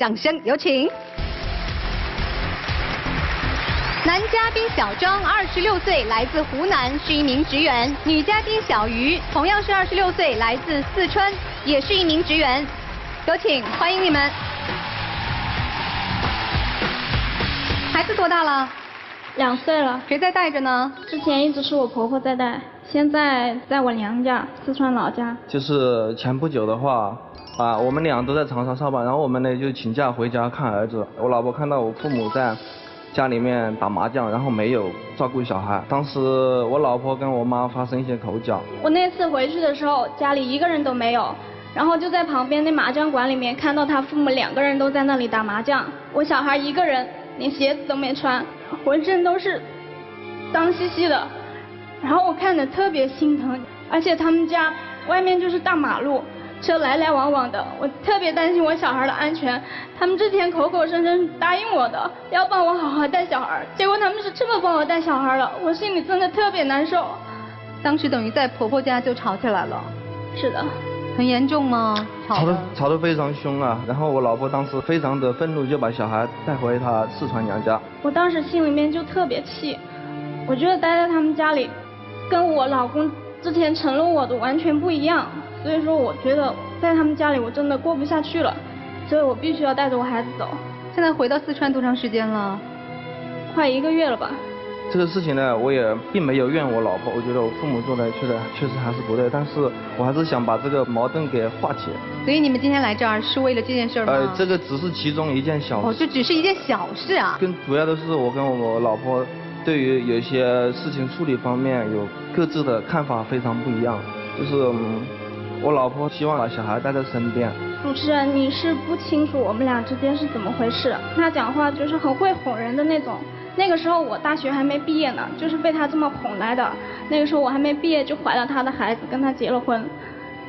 掌声有请。男嘉宾小张，26岁，来自湖南，是一名职员；女嘉宾小鱼，同样是26岁，来自四川，也是一名职员。有请，欢迎你们。孩子多大了？2岁了。谁在带着呢？之前一直是我婆婆在带，现在在我娘家，四川老家。就是前不久的话，我们俩都在长沙上班，然后我们呢就请假回家看儿子。我老婆看到我父母在家里面打麻将，然后没有照顾小孩。当时我老婆跟我妈发生一些口角。我那次回去的时候，家里一个人都没有，然后就在旁边那麻将馆里面看到他父母2个人都在那里打麻将，我小孩一个人连鞋子都没穿，浑身都是脏兮兮的，然后我看着特别心疼，而且他们家外面就是大马路，车来来往往的，我特别担心我小孩的安全。他们之前口口声声答应我的，要帮我好好带小孩，结果他们是这么帮我带小孩了，我心里真的特别难受。当时等于在婆婆家就吵起来了。是的。很严重吗？吵得非常凶啊！然后我老婆当时非常的愤怒，就把小孩带回她四川娘家。我当时心里面就特别气，我觉得待在他们家里，跟我老公之前承诺我的完全不一样，所以说我觉得在他们家里我真的过不下去了，所以我必须要带着我孩子走。现在回到四川多长时间了？快1个月了吧。这个事情呢，我也并没有怨我老婆，我觉得我父母做的确实还是不对，但是我还是想把这个矛盾给化解。所以你们今天来这儿是为了这件事吗？这个只是其中一件小事。这只是一件小事啊。更主要的是我跟我老婆对于有些事情处理方面有各自的看法非常不一样，就是我老婆希望把小孩带在身边。主持人，你是不清楚我们俩之间是怎么回事，他讲话就是很会哄人的那种。那个时候我大学还没毕业呢，就是被他这么哄来的。那个时候我还没毕业就怀了他的孩子，跟他结了婚。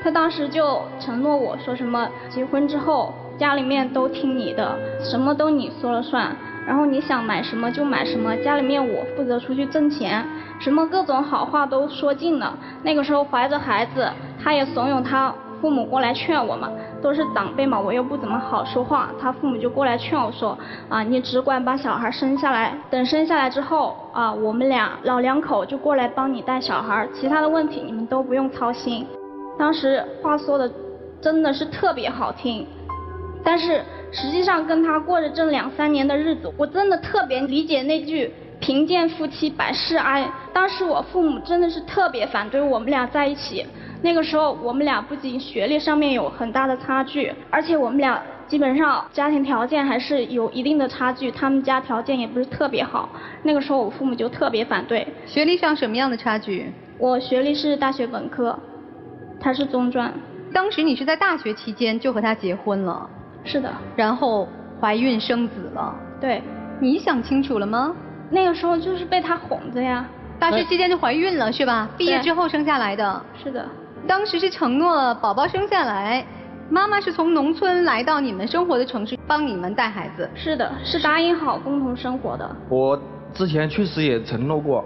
他当时就承诺我说什么结婚之后家里面都听你的，什么都你说了算，然后你想买什么就买什么，家里面我负责出去挣钱，什么各种好话都说尽了。那个时候怀着孩子，他也怂恿他父母过来劝我嘛，都是长辈嘛，我又不怎么好说话，他父母就过来劝我说你只管把小孩生下来，等生下来之后我们俩老2口就过来帮你带小孩，其他的问题你们都不用操心。当时话说的真的是特别好听，但是实际上跟他过着这2、3年的日子，我真的特别理解那句贫贱夫妻百事哀。当时我父母真的是特别反对我们俩在一起。那个时候我们俩不仅学历上面有很大的差距，而且我们俩基本上家庭条件还是有一定的差距，他们家条件也不是特别好。那个时候我父母就特别反对。学历上什么样的差距？我学历是大学本科，他是中专。当时你是在大学期间就和他结婚了？是的。然后怀孕生子了？对。你想清楚了吗？那个时候就是被他哄着呀。大学期间就怀孕了是吧？毕业之后生下来的？是的。当时是承诺宝宝生下来，妈妈是从农村来到你们生活的城市帮你们带孩子。是的，是答应好共同生活的。我之前确实也承诺过，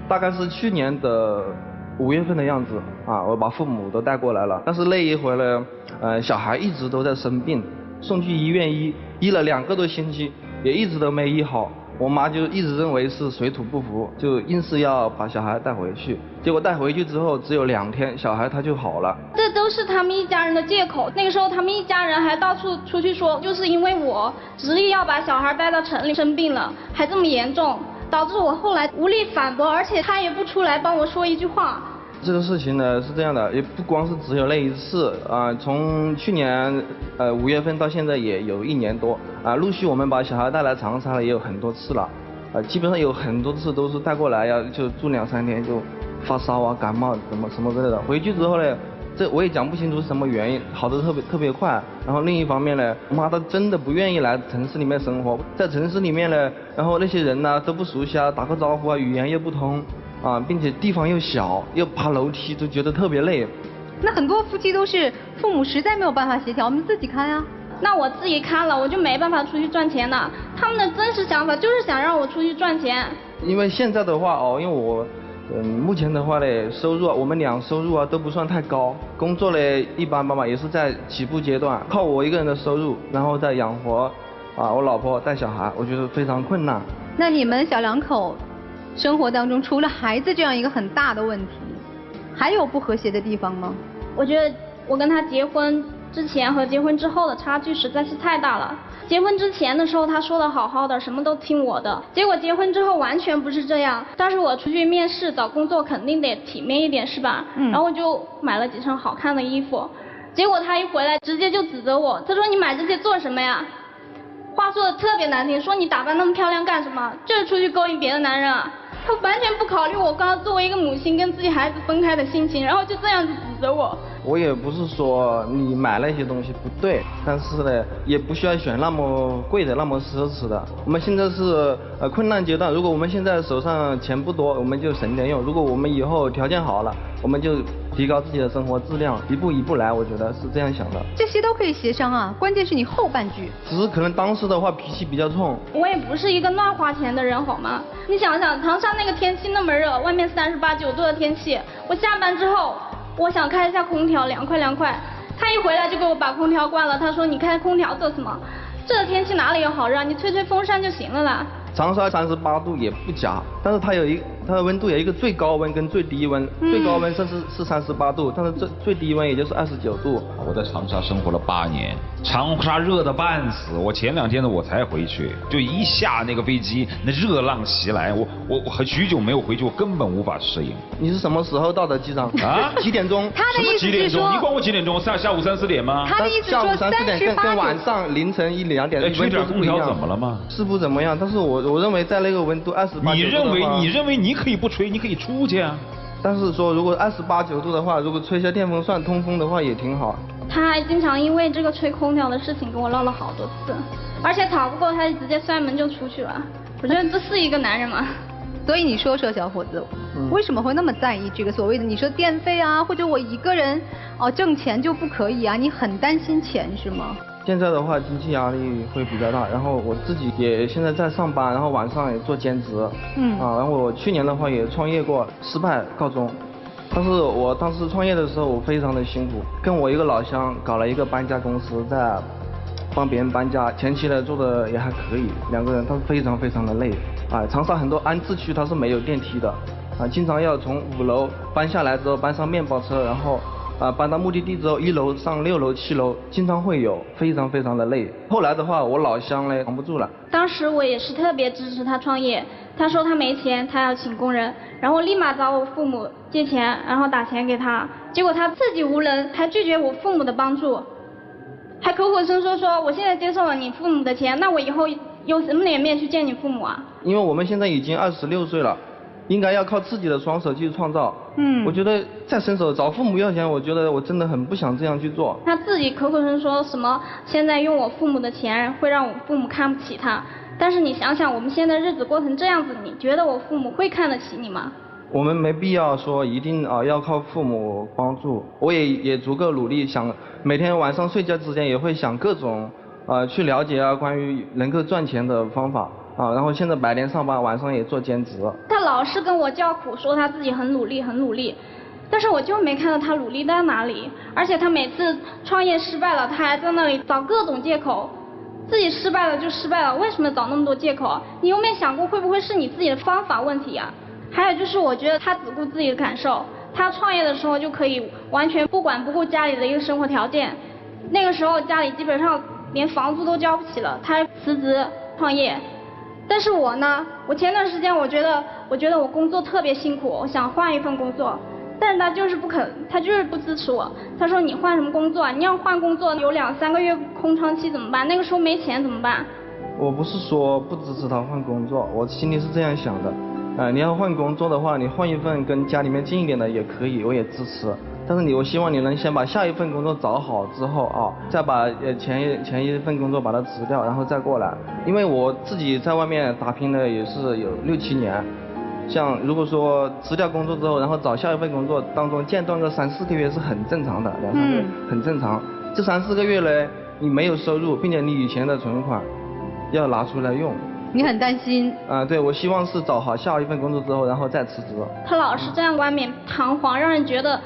大概是去年的5月份的样子我把父母都带过来了。但是那一回呢，小孩一直都在生病，送去医院医了2个多星期，也一直都没医好。我妈就一直认为是水土不服，就硬是要把小孩带回去。结果带回去之后只有2天，小孩他就好了。这都是他们一家人的借口。那个时候他们一家人还到处出去说，就是因为我执意要把小孩带到城里生病了，还这么严重，导致我后来无力反驳，而且他也不出来帮我说一句话。这个事情呢是这样的，也不光是只有那一次从去年5月份到现在也有1年多陆续我们把小孩带来长沙了也有很多次了基本上有很多次都是带过来就住2、3天就发烧感冒什么之类的。回去之后呢，这我也讲不清楚是什么原因，好的特别快。然后另一方面呢，我妈她真的不愿意来城市里面生活，在城市里面呢，然后那些人呢都不熟悉打个招呼语言又不通并且地方又小，又爬楼梯，就觉得特别累。那很多夫妻都是父母实在没有办法协调，我们自己看啊。那我自己看了，我就没办法出去赚钱了。他们的真实想法就是想让我出去赚钱。因为现在的话因为目前的话呢，收入我们俩收入都不算太高，工作呢一般般吧，也是在起步阶段，靠我一个人的收入，然后再养活我老婆带小孩，我觉得非常困难。那你们小两口生活当中，除了孩子这样一个很大的问题，还有不和谐的地方吗？我觉得我跟他结婚之前和结婚之后的差距实在是太大了。结婚之前的时候，他说的好好的，什么都听我的，结果结婚之后完全不是这样。当时我出去面试找工作，肯定得体面一点，是吧？然后我就买了几身好看的衣服，结果他一回来直接就指责我，他说你买这些做什么呀？话说的特别难听，说你打扮那么漂亮干什么？就是出去勾引别的男人啊！他完全不考虑我刚刚作为一个母亲跟自己孩子分开的心情，然后就这样子指责我。我也不是说你买那些东西不对，但是呢，也不需要选那么贵的、那么奢侈的。我们现在是困难阶段，如果我们现在手上钱不多，我们就省点用；如果我们以后条件好了，我们就提高自己的生活质量，一步一步来。我觉得是这样想的。这些都可以协商啊，关键是你后半句。只是可能当时的话脾气比较冲。我也不是一个乱花钱的人，好吗？你想想，长沙那个天气那么热，外面38、9度的天气，我下班之后，我想开一下空调，凉快凉快。他一回来就给我把空调关了，他说你开空调做什么？这个天气哪里有好热？你吹吹风扇就行了啦。长沙38度也不假，但是它的温度有一个最高温跟最低温，最高温甚至是38度，但是最低温也就是29度。我在长沙生活了8年，长沙热得半死，我前2天呢我才回去，就一下那个飞机，那热浪袭来，我很许久没有回去，我根本无法适应。你是什么时候到的机场？啊？几点钟？他的意思是说，你管我几点钟？下午3、4点吗？他的意思是说下午3、4点跟晚上凌晨1、2点吹点空调怎么了吗？是不怎么样，但是我认为在那个温度28、9度你认为你可以不吹，你可以出去啊。但是说如果28、9度的话，如果吹下电风扇通风的话也挺好。他还经常因为这个吹空调的事情跟我闹了好多次，而且吵不过他就直接摔门就出去了。我觉得这是一个男人吗？所以你说说小伙子，为什么会那么在意这个所谓的你说电费啊，或者我一个人挣钱就不可以啊？你很担心钱是吗？现在的话经济压力会比较大，然后我自己也现在在上班，然后晚上也做兼职，然后我去年的话也创业过，失败告终。但是我当时创业的时候我非常的辛苦，跟我一个老乡搞了一个搬家公司，在帮别人搬家，前期呢做的也还可以，2个人他非常非常的累长沙很多安置区它是没有电梯的经常要从5楼搬下来之后搬上面包车，然后搬到目的地之后1楼上6楼7楼，经常会有，非常非常的累。后来的话我老乡呢扛不住了。当时我也是特别支持他创业，他说他没钱，他要请工人，然后立马找我父母借钱，然后打钱给他，结果他自己无能，还拒绝我父母的帮助，还口口声声说我现在接受了你父母的钱，那我以后有什么脸面去见你父母啊？因为我们现在已经26岁了，应该要靠自己的双手去创造。我觉得再伸手找父母要钱，我觉得我真的很不想这样去做。他自己口口声声说什么现在用我父母的钱会让我父母看不起他，但是你想想我们现在日子过成这样子，你觉得我父母会看得起你吗？我们没必要说一定要靠父母帮助，我也足够努力，想每天晚上睡觉之前也会想各种去了解关于能够赚钱的方法。然后现在白天上班，晚上也做兼职。他老是跟我叫苦，说他自己很努力，很努力，但是我就没看到他努力在哪里。而且他每次创业失败了，他还在那里找各种借口，自己失败了就失败了，为什么找那么多借口？你有没有想过会不会是你自己的方法问题啊？还有就是我觉得他只顾自己的感受，他创业的时候就可以完全不管不顾家里的一个生活条件，那个时候家里基本上连房租都交不起了，他辞职创业。但是我呢，我前段时间我觉得我工作特别辛苦，我想换一份工作，但是他就是不肯，他就是不支持我。他说你换什么工作啊？你要换工作有2、3个月空窗期怎么办？那个时候没钱怎么办？我不是说不支持他换工作，我心里是这样想的。你要换工作的话，你换一份跟家里面近一点的也可以，我也支持。但是我希望你能先把下一份工作找好之后再把前一份工作把它辞掉，然后再过来。因为我自己在外面打拼的也是有6、7年，像如果说辞掉工作之后，然后找下一份工作当中间断个3、4个月是很正常的，2、3个月很正常。这3、4个月呢，你没有收入，并且你以前的存款要拿出来用，你很担心。对，我希望是找好下一份工作之后，然后再辞职。他老是这样冠冕堂皇，让人觉得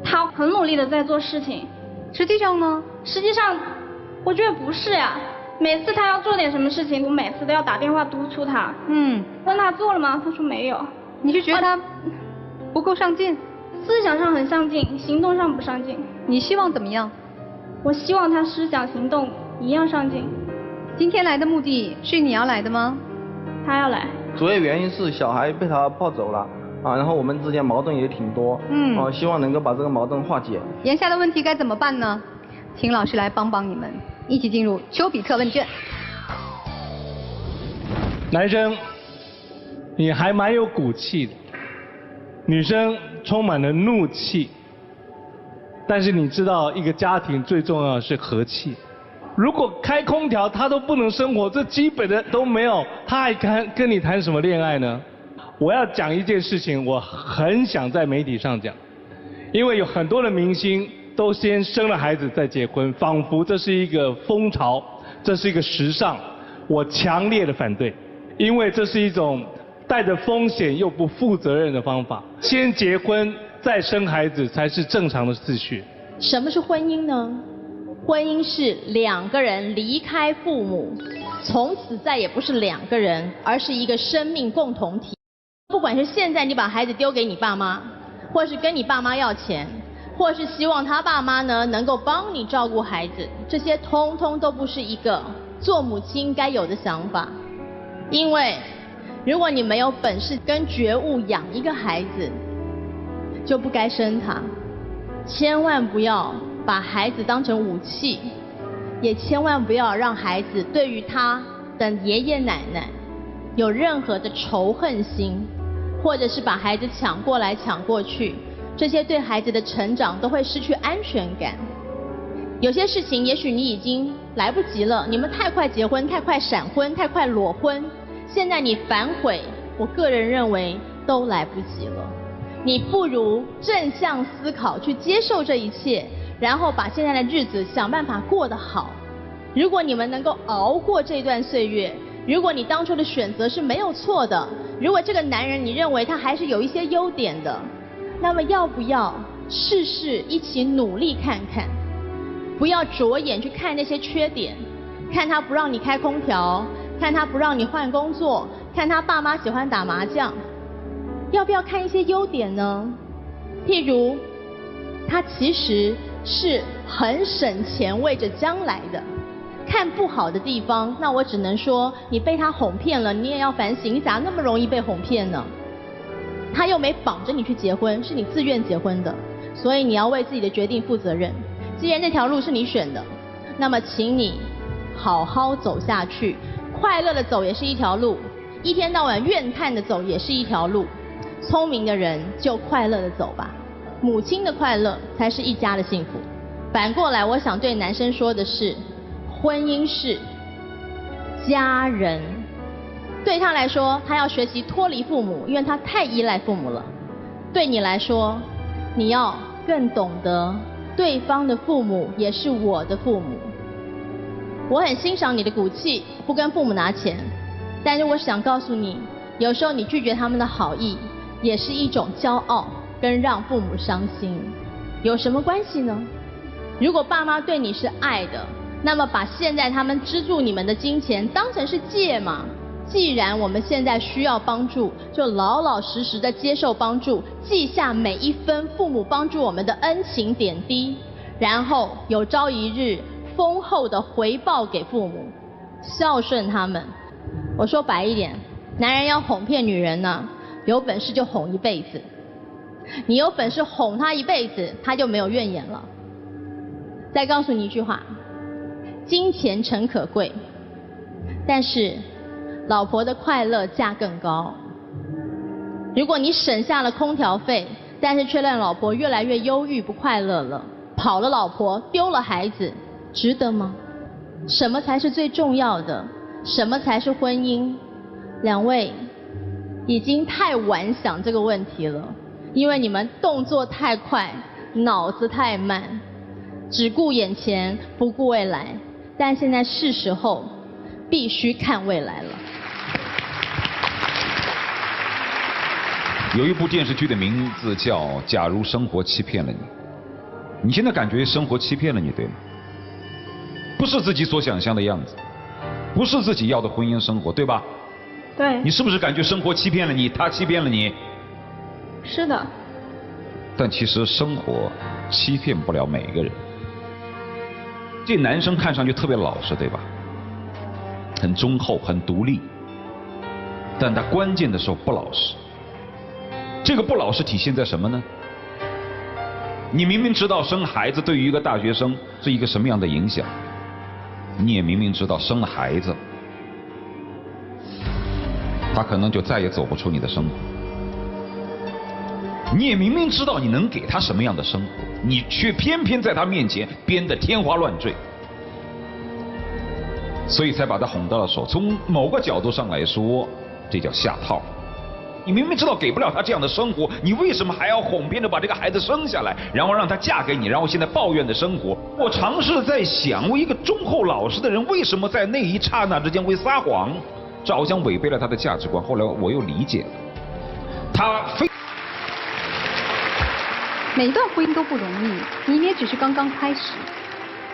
他很努力的在做事情。实际上呢？实际上，我觉得不是呀。每次他要做点什么事情，我每次都要打电话督促他。问他做了吗？他说没有。你是觉得他不够上进？思想上很上进，行动上不上进。你希望怎么样？我希望他思想行动一样上进。今天来的目的是你要来的吗？他要来。主要原因是小孩被他抱走了然后我们之间矛盾也挺多。希望能够把这个矛盾化解。眼下的问题该怎么办呢？请老师来帮帮你们，一起进入丘比特问卷。男生，你还蛮有骨气的，女生充满了怒气。但是你知道，一个家庭最重要的是和气。如果开空调他都不能生活，这基本的都没有，他还跟你谈什么恋爱呢？我要讲一件事情，我很想在媒体上讲，因为有很多的明星都先生了孩子再结婚，仿佛这是一个风潮，这是一个时尚，我强烈的反对，因为这是一种带着风险又不负责任的方法。先结婚再生孩子才是正常的秩序。什么是婚姻呢？婚姻是两个人离开父母，从此再也不是两个人，而是一个生命共同体。不管是现在你把孩子丢给你爸妈，或是跟你爸妈要钱，或是希望他爸妈呢能够帮你照顾孩子，这些通通都不是一个做母亲该有的想法。因为如果你没有本事跟觉悟养一个孩子，就不该生他。千万不要把孩子当成武器，也千万不要让孩子对于他的爷爷奶奶有任何的仇恨心，或者是把孩子抢过来抢过去，这些对孩子的成长都会失去安全感。有些事情也许你已经来不及了，你们太快结婚，太快闪婚，太快裸婚，现在你反悔，我个人认为都来不及了。你不如正向思考，去接受这一切，然后把现在的日子想办法过得好。如果你们能够熬过这段岁月，如果你当初的选择是没有错的，如果这个男人你认为他还是有一些优点的，那么要不要试试一起努力看看？不要着眼去看那些缺点，看他不让你开空调，看他不让你换工作，看他爸妈喜欢打麻将。要不要看一些优点呢？譬如他其实是很省钱为着将来的。看不好的地方，那我只能说你被他哄骗了，你也要反省，你咋那么容易被哄骗呢？他又没绑着你去结婚，是你自愿结婚的，所以你要为自己的决定负责任。既然这条路是你选的，那么请你好好走下去，快乐的走也是一条路，一天到晚怨叹的走也是一条路。聪明的人就快乐的走吧，母亲的快乐才是一家的幸福。反过来，我想对男生说的是，婚姻是家人，对他来说，他要学习脱离父母，因为他太依赖父母了。对你来说，你要更懂得对方的父母也是我的父母。我很欣赏你的骨气，不跟父母拿钱，但是我想告诉你，有时候你拒绝他们的好意，也是一种骄傲跟让父母伤心。有什么关系呢？如果爸妈对你是爱的，那么把现在他们资助你们的金钱当成是借嘛。既然我们现在需要帮助，就老老实实的接受帮助，记下每一分父母帮助我们的恩情点滴，然后有朝一日丰厚的回报给父母，孝顺他们。我说白一点，男人要哄骗女人呢，有本事就哄一辈子，你有本事哄他一辈子，他就没有怨言了。再告诉你一句话，金钱诚可贵，但是老婆的快乐价更高。如果你省下了空调费，但是却让老婆越来越忧郁不快乐了，跑了老婆，丢了孩子，值得吗？什么才是最重要的？什么才是婚姻？两位已经太晚想这个问题了，因为你们动作太快，脑子太慢，只顾眼前不顾未来。但现在是时候必须看未来了。有一部电视剧的名字叫《假如生活欺骗了你》。你现在感觉生活欺骗了你，对吗？不是自己所想象的样子，不是自己要的婚姻生活，对吧？对。你是不是感觉生活欺骗了你，他欺骗了你？是的。但其实生活欺骗不了每一个人。这男生看上去特别老实，对吧？很忠厚，很独立，但他关键的时候不老实。这个不老实体现在什么呢？你明明知道生孩子对于一个大学生是一个什么样的影响，你也明明知道生了孩子，他可能就再也走不出你的生活。你也明明知道你能给他什么样的生活，你却偏偏在他面前编得天花乱坠，所以才把他哄到了手。从某个角度上来说，这叫下套。你明明知道给不了他这样的生活，你为什么还要哄骗着把这个孩子生下来，然后让他嫁给你，然后现在抱怨的生活？我尝试在想，我一个忠厚老实的人，为什么在那一刹那之间会撒谎？这好像违背了他的价值观。后来我又理解了，他非每一段婚姻都不容易，你也只是刚刚开始。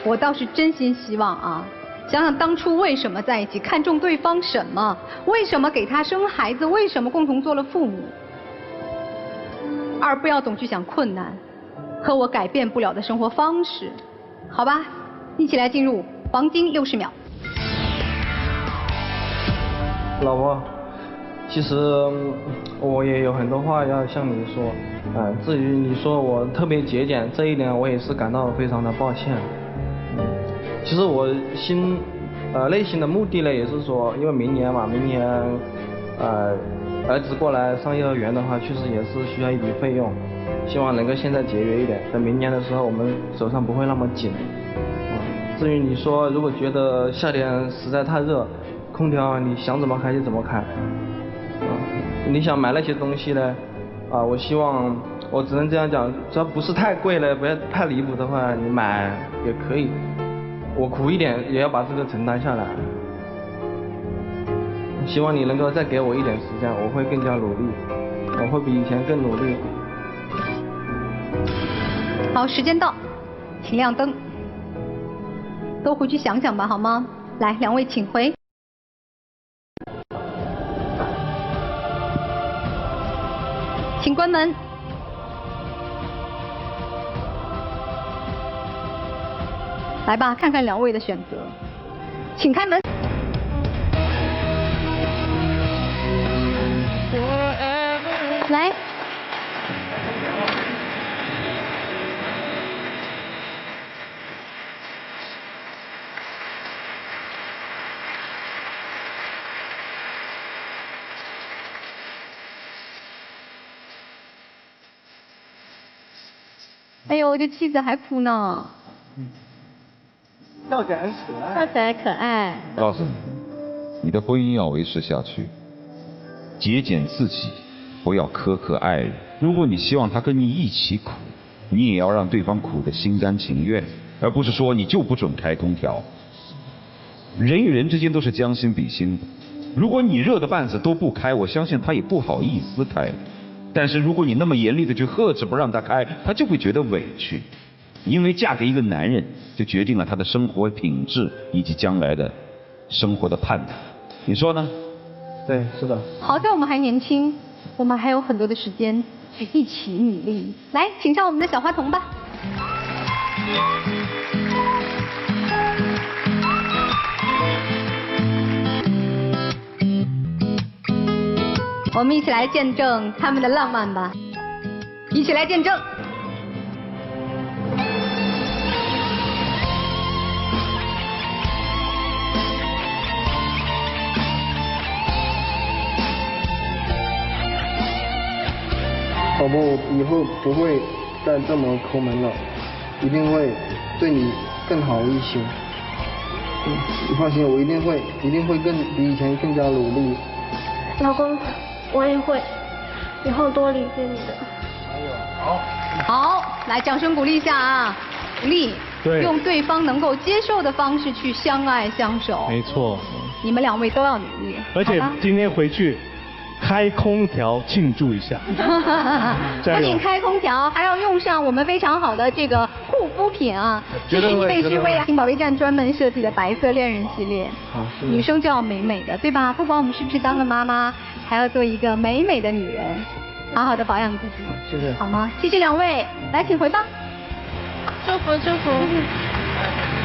我倒是真心希望啊，想想当初为什么在一起，看重对方什么，为什么给他生孩子，为什么共同做了父母，而不要总去想困难和我改变不了的生活方式，好吧？一起来进入黄金60秒。老婆，其实我也有很多话要向你说，至于你说我特别节俭这一点，我也是感到非常的抱歉。其实我内心的目的呢，也是说，因为明年嘛，明年儿子过来上幼儿园的话，确实也是需要一笔费用，希望能够现在节约一点，等明年的时候我们手上不会那么紧。至于你说如果觉得夏天实在太热，空调你想怎么开就怎么开。你想买那些东西呢，我希望我只能这样讲，只要不是太贵了，不要太离谱的话，你买也可以。我苦一点也要把这个承担下来。希望你能够再给我一点时间，我会更加努力，我会比以前更努力。好，时间到，请亮灯。都回去想想吧，好吗？来，两位请回。请关门。来吧，看看两位的选择，请开门。来。哎呦，这妻子还哭呢。笑起来很可爱。笑起来可爱。告诉你，你的婚姻要维持下去，节俭自己，不要苛刻爱人。如果你希望他跟你一起苦，你也要让对方苦得心甘情愿，而不是说你就不准开空调。人与人之间都是将心比心的，如果你热得半死都不开，我相信他也不好意思开。但是如果你那么严厉的去呵斥不让他开，他就会觉得委屈。因为嫁给一个男人，就决定了他的生活品质以及将来的生活的盼头。你说呢？对，是的。好在我们还年轻，我们还有很多的时间一起努力。来，请上我们的小花童吧。我们一起来见证他们的浪漫吧，一起来见证。宝宝，我以后不会再这么抠门了，一定会对你更好一些。你放心，我一定会比以前更加努力。老公，我也会以后多理解你的。好，来掌声鼓励一下啊！鼓励，对，用对方能够接受的方式去相爱相守。没错。你们两位都要努力。而且今天回去，开空调庆祝一下。加油不仅开空调，还要用上我们非常好的这个护肤品啊！这是你贝诗薇雅欣宝贝站专门设计的白色恋人系列。女生就要美美的，对吧？不管我们是不是当了妈妈，还要做一个美美的女人，好好的保养自己，谢谢，好吗？谢谢两位，来，请回吧。祝福祝福。